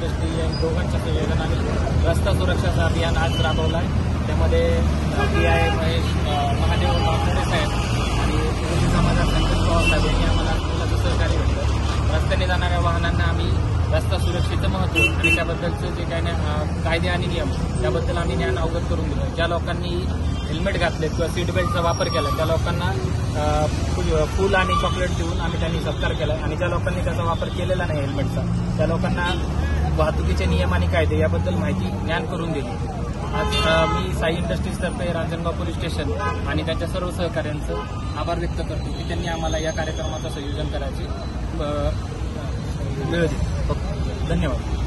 Industry या दोघांच्या संयोजन आम्ही रस्ता सुरक्षाचं अभियान आज राबवलं आहे। त्यामध्ये PI महेश महादेव मावळे साहेब आणि ओबीसी समाजात संतोष पवार साहेब यांनी आम्हाला मोलाचं सहकार्य भेटलं। रस्त्याने जाणाऱ्या वाहनांना आम्ही रस्ता सुरक्षेचं महत्त्व आणि त्याबद्दलचं जे काही कायदे आणि नियम त्याबद्दल आम्ही ज्ञान अवगत करून दिलं। ज्या लोकांनी हेल्मेट घातले किंवा सीट बेल्टचा वापर केला त्या लोकांना फूल आणि चॉकलेट देऊन आम्ही त्यांनी सत्कार केला आणि ज्या लोकांनी त्याचा वापर केलेला नाही हेल्मेटचा त्या लोकांना वाहतुकीचे नियम आणि कायदे याबद्दल माहिती ज्ञान करून दिली। आज मी साई इंडस्ट्रीजतर्फे रांजणगाव पोलीस स्टेशन आणि त्यांच्या सर्व सहकाऱ्यांचं आभार व्यक्त करतो की त्यांनी आम्हाला या कार्यक्रमाचं संयोजन करायची वेळ दिली। धन्यवाद।